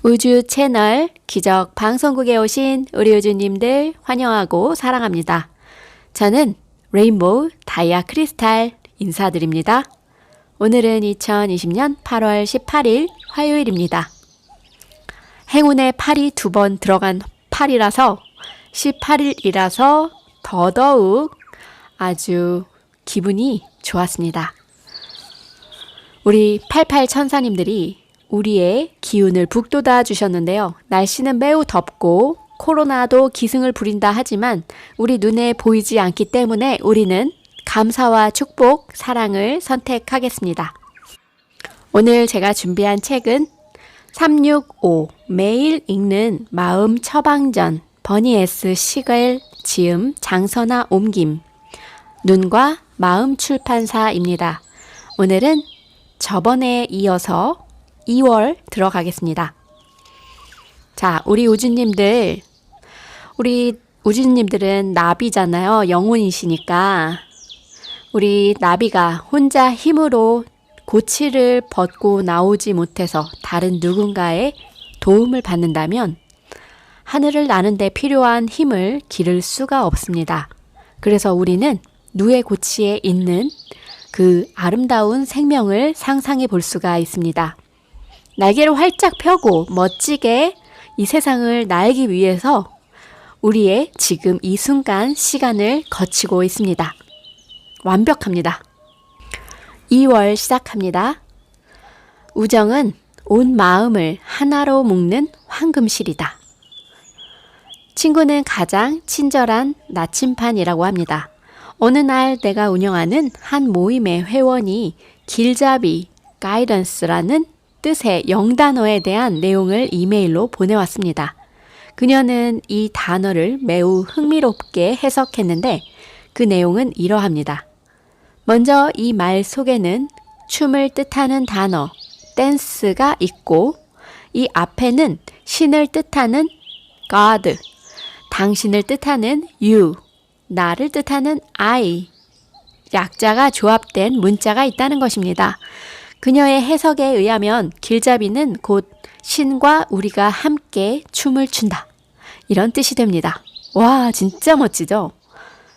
우주 채널 기적 방송국에 오신 우리 우주님들 환영하고 사랑합니다. 저는 레인보우 다이아 크리스탈 인사드립니다. 오늘은 2020년 8월 18일 화요일입니다. 행운의 8이 두 번 들어간 8이라서 18일이라서 더더욱 아주 기분이 좋았습니다. 우리 88 천사님들이 우리의 기운을 북돋아 주셨는데요. 날씨는 매우 덥고 코로나도 기승을 부린다 하지만 우리 눈에 보이지 않기 때문에 우리는 감사와 축복, 사랑을 선택하겠습니다. 오늘 제가 준비한 책은 365 매일 읽는 마음 처방전 버니 S 시글 지음 장선아 옮김 눈과 마음 출판사입니다. 오늘은 저번에 이어서 2월 들어가겠습니다. 자, 우리 우주님들은 나비잖아요. 영혼이시니까. 우리 나비가 혼자 힘으로 고치를 벗고 나오지 못해서 다른 누군가의 도움을 받는다면 하늘을 나는 데 필요한 힘을 기를 수가 없습니다. 그래서 우리는 누의 고치에 있는 그 아름다운 생명을 상상해 볼 수가 있습니다. 날개를 활짝 펴고 멋지게 이 세상을 날기 위해서 우리의 지금 이 순간 시간을 거치고 있습니다. 완벽합니다. 2월 시작합니다. 우정은 온 마음을 하나로 묶는 황금실이다. 친구는 가장 친절한 나침판이라고 합니다. 어느 날 내가 운영하는 한 모임의 회원이 길잡이, 가이던스라는 뜻의 영단어에 대한 내용을 이메일로 보내왔습니다. 그녀는 이 단어를 매우 흥미롭게 해석했는데 그 내용은 이러합니다. 먼저 이 말 속에는 춤을 뜻하는 단어 댄스가 있고 이 앞에는 신을 뜻하는 God, 당신을 뜻하는 you, 나를 뜻하는 I, 약자가 조합된 문자가 있다는 것입니다. 그녀의 해석에 의하면 길잡이는 곧 신과 우리가 함께 춤을 춘다. 이런 뜻이 됩니다. 와, 진짜 멋지죠?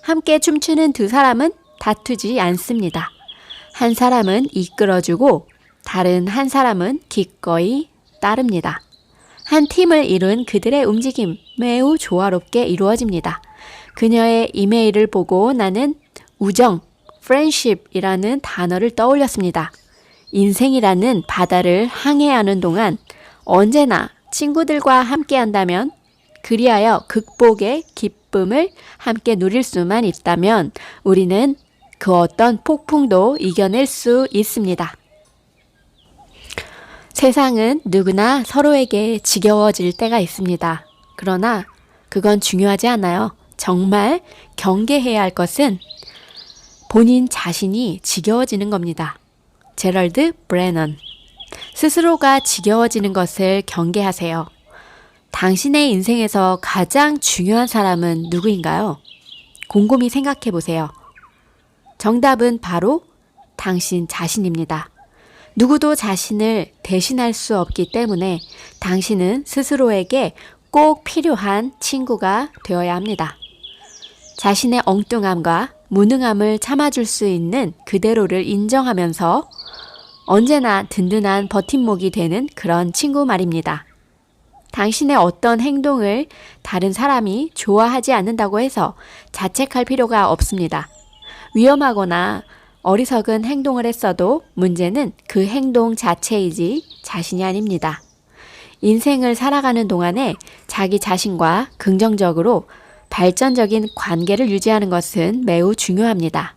함께 춤추는 두 사람은 다투지 않습니다. 한 사람은 이끌어주고 다른 한 사람은 기꺼이 따릅니다. 한 팀을 이룬 그들의 움직임 매우 조화롭게 이루어집니다. 그녀의 이메일을 보고 나는 우정, friendship이라는 단어를 떠올렸습니다. 인생이라는 바다를 항해하는 동안 언제나 친구들과 함께 한다면 그리하여 극복의 기쁨을 함께 누릴 수만 있다면 우리는 그 어떤 폭풍도 이겨낼 수 있습니다. 세상은 누구나 서로에게 지겨워질 때가 있습니다. 그러나 그건 중요하지 않아요. 정말 경계해야 할 것은 본인 자신이 지겨워지는 겁니다. 제럴드 브레넌. 스스로가 지겨워지는 것을 경계하세요. 당신의 인생에서 가장 중요한 사람은 누구인가요? 곰곰이 생각해 보세요. 정답은 바로 당신 자신입니다. 누구도 자신을 대신할 수 없기 때문에 당신은 스스로에게 꼭 필요한 친구가 되어야 합니다. 자신의 엉뚱함과 무능함을 참아줄 수 있는 그대로를 인정하면서 언제나 든든한 버팀목이 되는 그런 친구 말입니다. 당신의 어떤 행동을 다른 사람이 좋아하지 않는다고 해서 자책할 필요가 없습니다. 위험하거나 어리석은 행동을 했어도 문제는 그 행동 자체이지 자신이 아닙니다. 인생을 살아가는 동안에 자기 자신과 긍정적으로 발전적인 관계를 유지하는 것은 매우 중요합니다.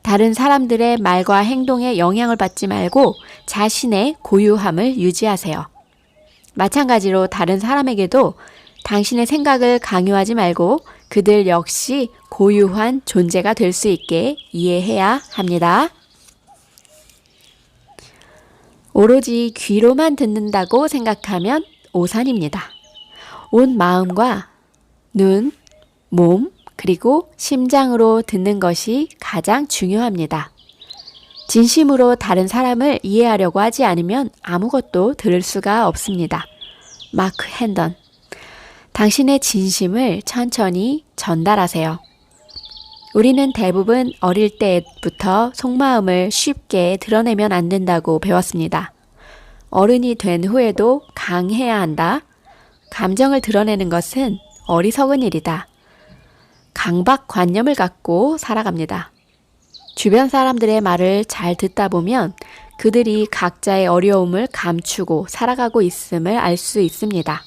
다른 사람들의 말과 행동에 영향을 받지 말고 자신의 고유함을 유지하세요. 마찬가지로 다른 사람에게도 당신의 생각을 강요하지 말고 그들 역시 고유한 존재가 될 수 있게 이해해야 합니다. 오로지 귀로만 듣는다고 생각하면 오산입니다. 온 마음과 눈, 몸, 그리고 심장으로 듣는 것이 가장 중요합니다. 진심으로 다른 사람을 이해하려고 하지 않으면 아무것도 들을 수가 없습니다. 마크 핸던. 당신의 진심을 천천히 전달하세요. 우리는 대부분 어릴 때부터 속마음을 쉽게 드러내면 안 된다고 배웠습니다. 어른이 된 후에도 강해야 한다. 감정을 드러내는 것은 어리석은 일이다. 강박관념을 갖고 살아갑니다. 주변 사람들의 말을 잘 듣다 보면 그들이 각자의 어려움을 감추고 살아가고 있음을 알 수 있습니다.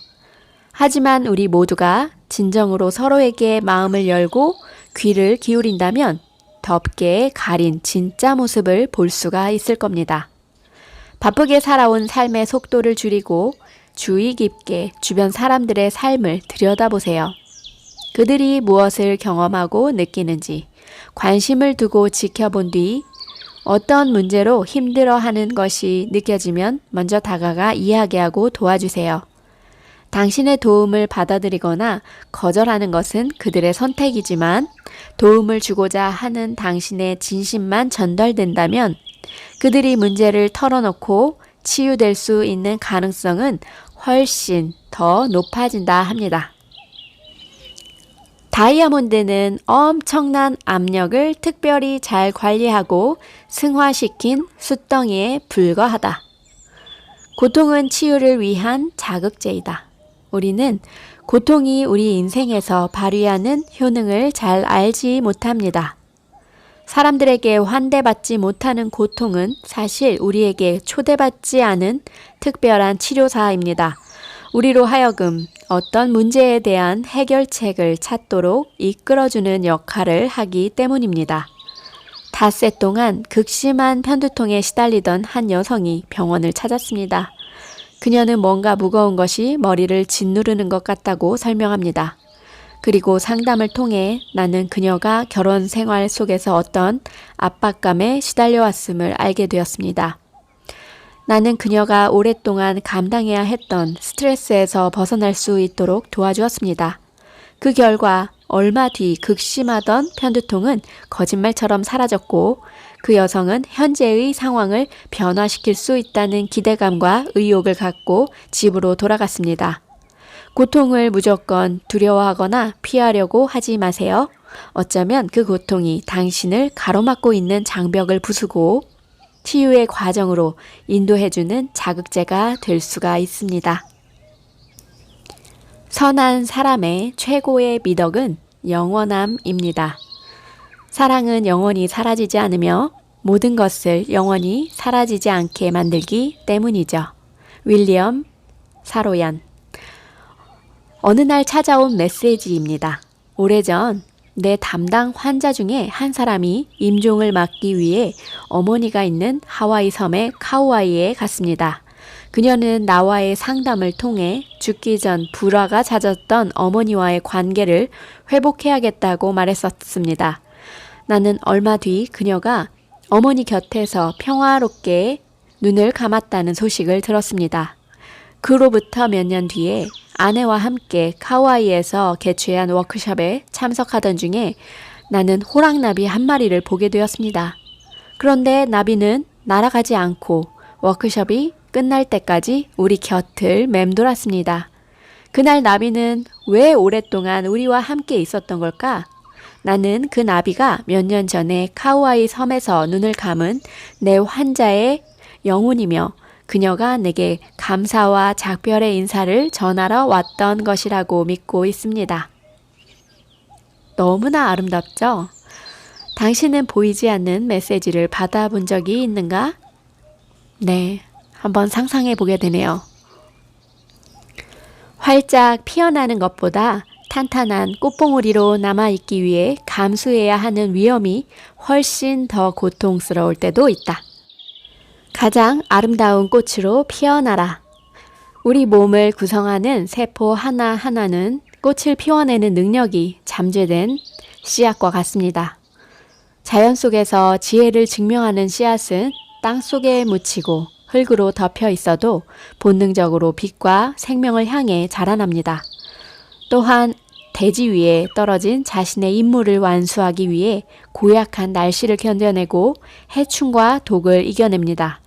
하지만 우리 모두가 진정으로 서로에게 마음을 열고 귀를 기울인다면 덥게 가린 진짜 모습을 볼 수가 있을 겁니다. 바쁘게 살아온 삶의 속도를 줄이고 주의 깊게 주변 사람들의 삶을 들여다보세요. 그들이 무엇을 경험하고 느끼는지 관심을 두고 지켜본 뒤 어떤 문제로 힘들어하는 것이 느껴지면 먼저 다가가 이야기하고 도와주세요. 당신의 도움을 받아들이거나 거절하는 것은 그들의 선택이지만 도움을 주고자 하는 당신의 진심만 전달된다면 그들이 문제를 털어놓고 치유될 수 있는 가능성은 훨씬 더 높아진다 합니다. 다이아몬드는 엄청난 압력을 특별히 잘 관리하고 승화시킨 숫덩이에 불과하다. 고통은 치유를 위한 자극제이다. 우리는 고통이 우리 인생에서 발휘하는 효능을 잘 알지 못합니다. 사람들에게 환대받지 못하는 고통은 사실 우리에게 초대받지 않은 특별한 치료사입니다. 우리로 하여금 어떤 문제에 대한 해결책을 찾도록 이끌어주는 역할을 하기 때문입니다. 닷새 동안 극심한 편두통에 시달리던 한 여성이 병원을 찾았습니다. 그녀는 뭔가 무거운 것이 머리를 짓누르는 것 같다고 설명합니다. 그리고 상담을 통해 나는 그녀가 결혼 생활 속에서 어떤 압박감에 시달려왔음을 알게 되었습니다. 나는 그녀가 오랫동안 감당해야 했던 스트레스에서 벗어날 수 있도록 도와주었습니다. 그 결과 얼마 뒤 극심하던 편두통은 거짓말처럼 사라졌고 그 여성은 현재의 상황을 변화시킬 수 있다는 기대감과 의욕을 갖고 집으로 돌아갔습니다. 고통을 무조건 두려워하거나 피하려고 하지 마세요. 어쩌면 그 고통이 당신을 가로막고 있는 장벽을 부수고 치유의 과정으로 인도해주는 자극제가 될 수가 있습니다. 선한 사람의 최고의 미덕은 영원함입니다. 사랑은 영원히 사라지지 않으며 모든 것을 영원히 사라지지 않게 만들기 때문이죠. 윌리엄 사로얀. 어느 날 찾아온 메시지입니다. 오래전 내 담당 환자 중에 한 사람이 임종을 막기 위해 어머니가 있는 하와이 섬의 카우아이에 갔습니다. 그녀는 나와의 상담을 통해 죽기 전 불화가 잦았던 어머니와의 관계를 회복해야겠다고 말했었습니다. 나는 얼마 뒤 그녀가 어머니 곁에서 평화롭게 눈을 감았다는 소식을 들었습니다. 그로부터 몇 년 뒤에 아내와 함께 카우아이에서 개최한 워크숍에 참석하던 중에 나는 호랑나비 한 마리를 보게 되었습니다. 그런데 나비는 날아가지 않고 워크숍이 끝날 때까지 우리 곁을 맴돌았습니다. 그날 나비는 왜 오랫동안 우리와 함께 있었던 걸까? 나는 그 나비가 몇 년 전에 카우아이 섬에서 눈을 감은 내 환자의 영혼이며 그녀가 내게 감사와 작별의 인사를 전하러 왔던 것이라고 믿고 있습니다. 너무나 아름답죠? 당신은 보이지 않는 메시지를 받아본 적이 있는가? 네, 한번 상상해 보게 되네요. 활짝 피어나는 것보다 탄탄한 꽃봉오리로 남아있기 위해 감수해야 하는 위험이 훨씬 더 고통스러울 때도 있다. 가장 아름다운 꽃으로 피어나라. 우리 몸을 구성하는 세포 하나하나는 꽃을 피워내는 능력이 잠재된 씨앗과 같습니다. 자연 속에서 지혜를 증명하는 씨앗은 땅 속에 묻히고 흙으로 덮여 있어도 본능적으로 빛과 생명을 향해 자라납니다. 또한 대지 위에 떨어진 자신의 임무를 완수하기 위해 고약한 날씨를 견뎌내고 해충과 독을 이겨냅니다.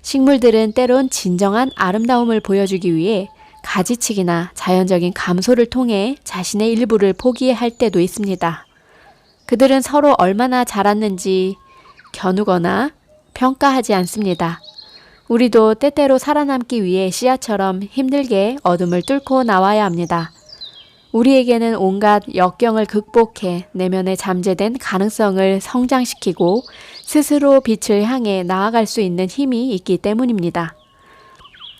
식물들은 때론 진정한 아름다움을 보여주기 위해 가지치기나 자연적인 감소를 통해 자신의 일부를 포기할 때도 있습니다. 그들은 서로 얼마나 자랐는지 겨누거나 평가하지 않습니다. 우리도 때때로 살아남기 위해 씨앗처럼 힘들게 어둠을 뚫고 나와야 합니다. 우리에게는 온갖 역경을 극복해 내면에 잠재된 가능성을 성장시키고 스스로 빛을 향해 나아갈 수 있는 힘이 있기 때문입니다.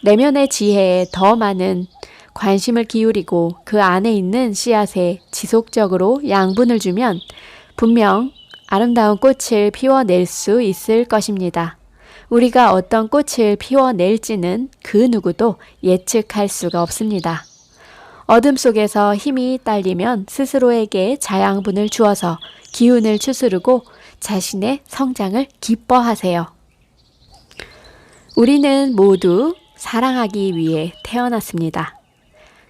내면의 지혜에 더 많은 관심을 기울이고 그 안에 있는 씨앗에 지속적으로 양분을 주면 분명 아름다운 꽃을 피워낼 수 있을 것입니다. 우리가 어떤 꽃을 피워낼지는 그 누구도 예측할 수가 없습니다. 어둠 속에서 힘이 딸리면 스스로에게 자양분을 주어서 기운을 추스르고 자신의 성장을 기뻐하세요. 우리는 모두 사랑하기 위해 태어났습니다.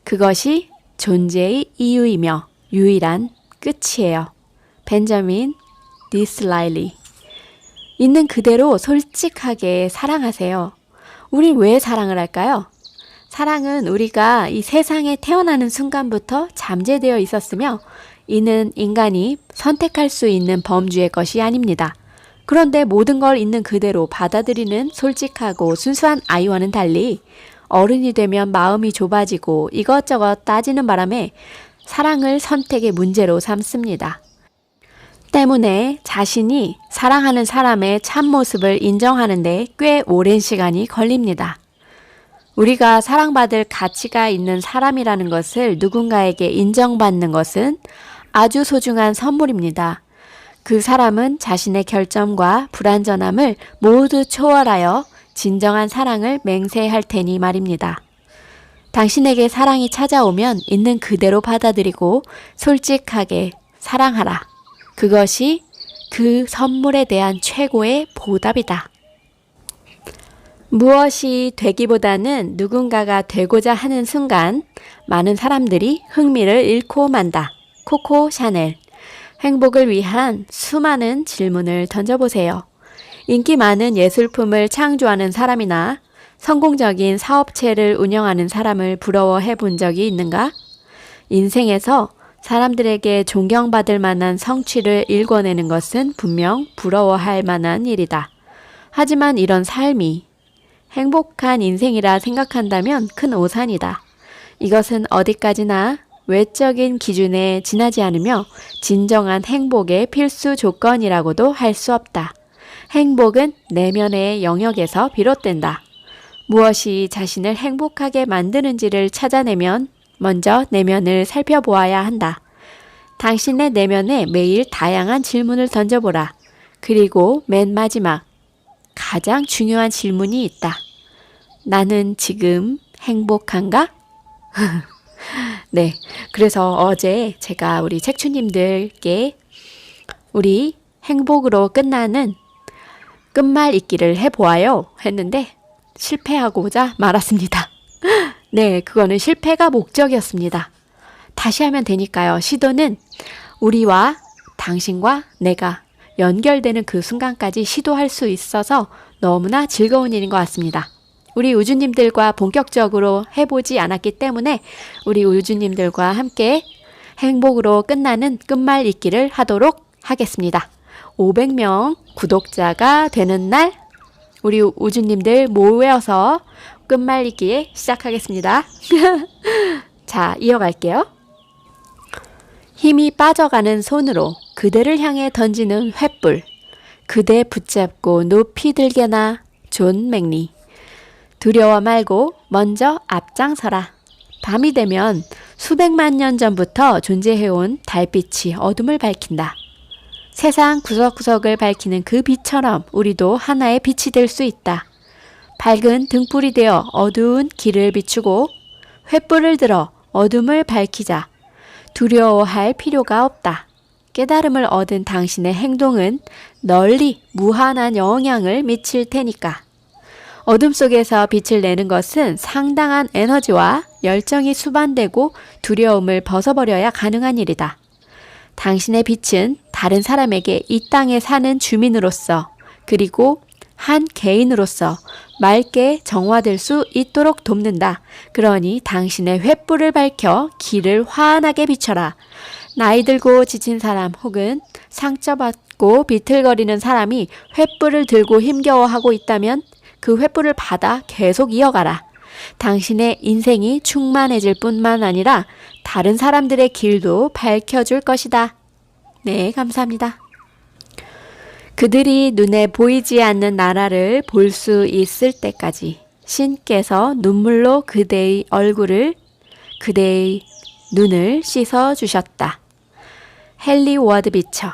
그것이 존재의 이유이며 유일한 끝이에요. 벤저민 디슬라일리. 있는 그대로 솔직하게 사랑하세요. 우린 왜 사랑을 할까요? 사랑은 우리가 이 세상에 태어나는 순간부터 잠재되어 있었으며 이는 인간이 선택할 수 있는 범주의 것이 아닙니다. 그런데 모든 걸 있는 그대로 받아들이는 솔직하고 순수한 아이와는 달리 어른이 되면 마음이 좁아지고 이것저것 따지는 바람에 사랑을 선택의 문제로 삼습니다. 때문에 자신이 사랑하는 사람의 참모습을 인정하는 데 꽤 오랜 시간이 걸립니다. 우리가 사랑받을 가치가 있는 사람이라는 것을 누군가에게 인정받는 것은 아주 소중한 선물입니다. 그 사람은 자신의 결점과 불완전함을 모두 초월하여 진정한 사랑을 맹세할 테니 말입니다. 당신에게 사랑이 찾아오면 있는 그대로 받아들이고 솔직하게 사랑하라. 그것이 그 선물에 대한 최고의 보답이다. 무엇이 되기보다는 누군가가 되고자 하는 순간 많은 사람들이 흥미를 잃고 만다. 코코 샤넬. 행복을 위한 수많은 질문을 던져보세요. 인기 많은 예술품을 창조하는 사람이나 성공적인 사업체를 운영하는 사람을 부러워해 본 적이 있는가? 인생에서 사람들에게 존경받을 만한 성취를 일궈내는 것은 분명 부러워할 만한 일이다. 하지만 이런 삶이 행복한 인생이라 생각한다면 큰 오산이다. 이것은 어디까지나 외적인 기준에 지나지 않으며 진정한 행복의 필수 조건이라고도 할 수 없다. 행복은 내면의 영역에서 비롯된다. 무엇이 자신을 행복하게 만드는지를 찾아내면 먼저 내면을 살펴보아야 한다. 당신의 내면에 매일 다양한 질문을 던져보라. 그리고 맨 마지막, 가장 중요한 질문이 있다. 나는 지금 행복한가? 네, 그래서 어제 제가 우리 책주님들께 우리 행복으로 끝나는 끝말 잇기를 해보아요 했는데 실패하고자 말았습니다. 네, 그거는 실패가 목적이었습니다. 다시 하면 되니까요. 시도는 우리와 당신과 내가 연결되는 그 순간까지 시도할 수 있어서 너무나 즐거운 일인 것 같습니다. 우리 우주님들과 본격적으로 해보지 않았기 때문에 우리 우주님들과 함께 행복으로 끝나는 끝말 잇기를 하도록 하겠습니다. 500명 구독자가 되는 날 우리 우주님들 모여서 끝말 잇기 시작하겠습니다. 자, 이어갈게요. 힘이 빠져가는 손으로 그대를 향해 던지는 횃불. 그대 붙잡고 높이 들게나. 존 맥리. 두려워 말고 먼저 앞장서라. 밤이 되면 수백만 년 전부터 존재해온 달빛이 어둠을 밝힌다. 세상 구석구석을 밝히는 그 빛처럼 우리도 하나의 빛이 될 수 있다. 밝은 등불이 되어 어두운 길을 비추고 횃불을 들어 어둠을 밝히자. 두려워할 필요가 없다. 깨달음을 얻은 당신의 행동은 널리 무한한 영향을 미칠 테니까. 어둠 속에서 빛을 내는 것은 상당한 에너지와 열정이 수반되고 두려움을 벗어버려야 가능한 일이다. 당신의 빛은 다른 사람에게 이 땅에 사는 주민으로서 그리고 한 개인으로서 맑게 정화될 수 있도록 돕는다. 그러니 당신의 횃불을 밝혀 길을 환하게 비춰라. 나이 들고 지친 사람 혹은 상처받고 비틀거리는 사람이 횃불을 들고 힘겨워하고 있다면 그 횃불을 받아 계속 이어가라. 당신의 인생이 충만해질 뿐만 아니라 다른 사람들의 길도 밝혀줄 것이다. 네, 감사합니다. 그들이 눈에 보이지 않는 나라를 볼 수 있을 때까지 신께서 눈물로 그대의 얼굴을, 그대의 눈을 씻어 주셨다. 헨리 워드 비처.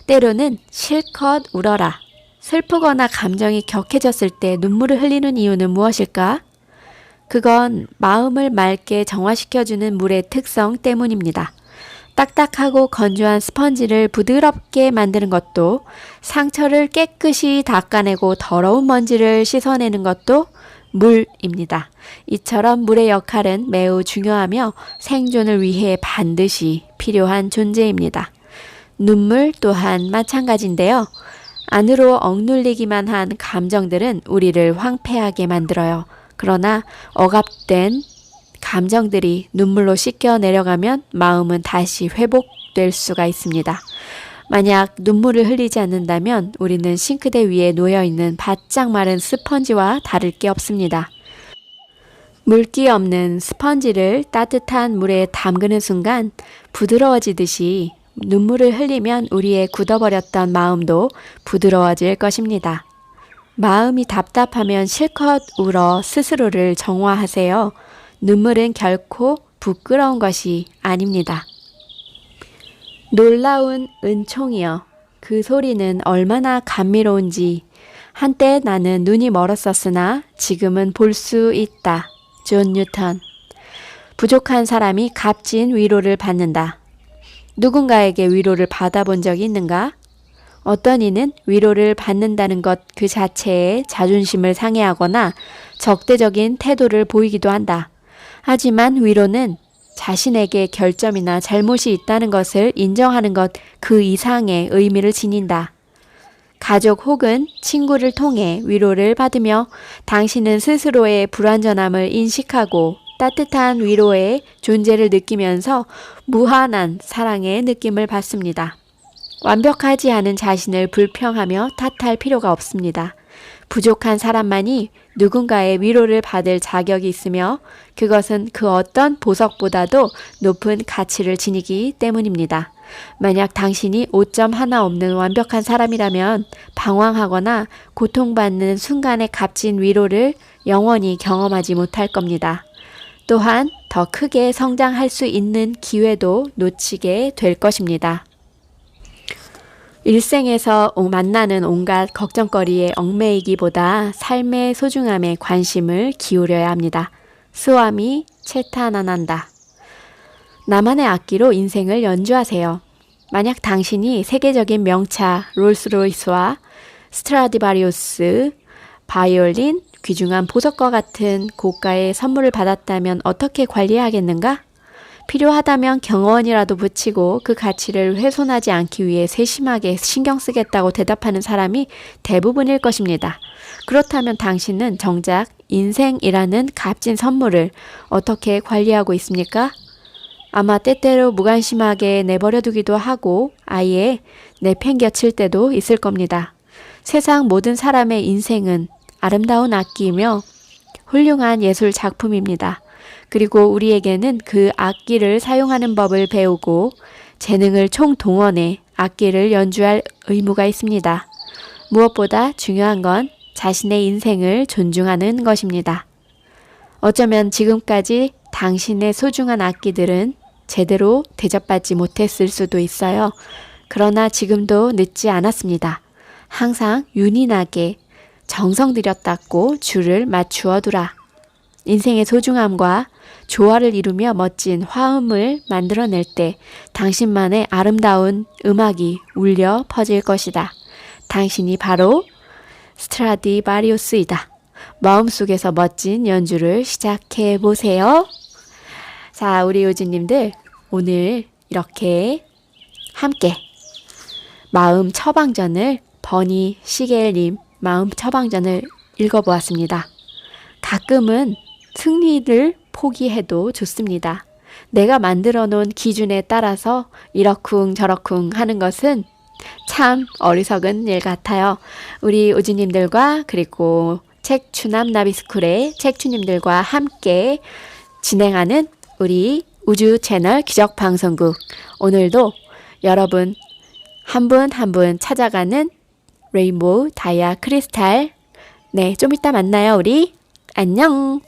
때로는 실컷 울어라. 슬프거나 감정이 격해졌을 때 눈물을 흘리는 이유는 무엇일까? 그건 마음을 맑게 정화시켜주는 물의 특성 때문입니다. 딱딱하고 건조한 스펀지를 부드럽게 만드는 것도, 상처를 깨끗이 닦아내고 더러운 먼지를 씻어내는 것도 물입니다. 이처럼 물의 역할은 매우 중요하며 생존을 위해 반드시 필요한 존재입니다. 눈물 또한 마찬가지인데요. 안으로 억눌리기만 한 감정들은 우리를 황폐하게 만들어요. 그러나 억압된 감정들이 눈물로 씻겨 내려가면 마음은 다시 회복될 수가 있습니다. 만약 눈물을 흘리지 않는다면 우리는 싱크대 위에 놓여있는 바짝 마른 스펀지와 다를 게 없습니다. 물기 없는 스펀지를 따뜻한 물에 담그는 순간 부드러워지듯이 눈물을 흘리면 우리의 굳어버렸던 마음도 부드러워질 것입니다. 마음이 답답하면 실컷 울어 스스로를 정화하세요. 눈물은 결코 부끄러운 것이 아닙니다. 놀라운 은총이여, 그 소리는 얼마나 감미로운지. 한때 나는 눈이 멀었었으나 지금은 볼 수 있다. 존 뉴턴. 부족한 사람이 값진 위로를 받는다. 누군가에게 위로를 받아본 적이 있는가? 어떤 이는 위로를 받는다는 것 그 자체에 자존심을 상해하거나 적대적인 태도를 보이기도 한다. 하지만 위로는 자신에게 결점이나 잘못이 있다는 것을 인정하는 것 그 이상의 의미를 지닌다. 가족 혹은 친구를 통해 위로를 받으며 당신은 스스로의 불완전함을 인식하고 따뜻한 위로의 존재를 느끼면서 무한한 사랑의 느낌을 받습니다. 완벽하지 않은 자신을 불평하며 탓할 필요가 없습니다. 부족한 사람만이 누군가의 위로를 받을 자격이 있으며 그것은 그 어떤 보석보다도 높은 가치를 지니기 때문입니다. 만약 당신이 오점 하나 없는 완벽한 사람이라면 방황하거나 고통받는 순간의 값진 위로를 영원히 경험하지 못할 겁니다. 또한 더 크게 성장할 수 있는 기회도 놓치게 될 것입니다. 일생에서 만나는 온갖 걱정거리에 얽매이기보다 삶의 소중함에 관심을 기울여야 합니다. 스와미 채타나난다. 나만의 악기로 인생을 연주하세요. 만약 당신이 세계적인 명차 롤스로이스와 스트라디바리우스, 바이올린, 귀중한 보석과 같은 고가의 선물을 받았다면 어떻게 관리하겠는가? 필요하다면 경원이라도 붙이고 그 가치를 훼손하지 않기 위해 세심하게 신경 쓰겠다고 대답하는 사람이 대부분일 것입니다. 그렇다면 당신은 정작 인생이라는 값진 선물을 어떻게 관리하고 있습니까? 아마 때때로 무관심하게 내버려두기도 하고 아예 내팽겨칠 때도 있을 겁니다. 세상 모든 사람의 인생은 아름다운 악기이며 훌륭한 예술 작품입니다. 그리고 우리에게는 그 악기를 사용하는 법을 배우고 재능을 총동원해 악기를 연주할 의무가 있습니다. 무엇보다 중요한 건 자신의 인생을 존중하는 것입니다. 어쩌면 지금까지 당신의 소중한 악기들은 제대로 대접받지 못했을 수도 있어요. 그러나 지금도 늦지 않았습니다. 항상 윤희나게 정성 들여 닦고 줄을 맞추어 두라. 인생의 소중함과 조화를 이루며 멋진 화음을 만들어낼 때 당신만의 아름다운 음악이 울려 퍼질 것이다. 당신이 바로 스트라디바리우스이다. 마음속에서 멋진 연주를 시작해 보세요. 자, 우리 요즈님들 오늘 이렇게 함께 마음 처방전을 버니 시겔님 마음 처방전을 읽어보았습니다. 가끔은 승리를 포기해도 좋습니다. 내가 만들어 놓은 기준에 따라서 이러쿵 저러쿵 하는 것은 참 어리석은 일 같아요. 우리 우지님들과 그리고 책추남 나비스쿨의 책추님들과 함께 진행하는 우리 우주 채널 기적방송국. 오늘도 여러분 한 분 한 분 찾아가는 레인보우 다이아 크리스탈. 네, 좀 이따 만나요, 우리. 안녕.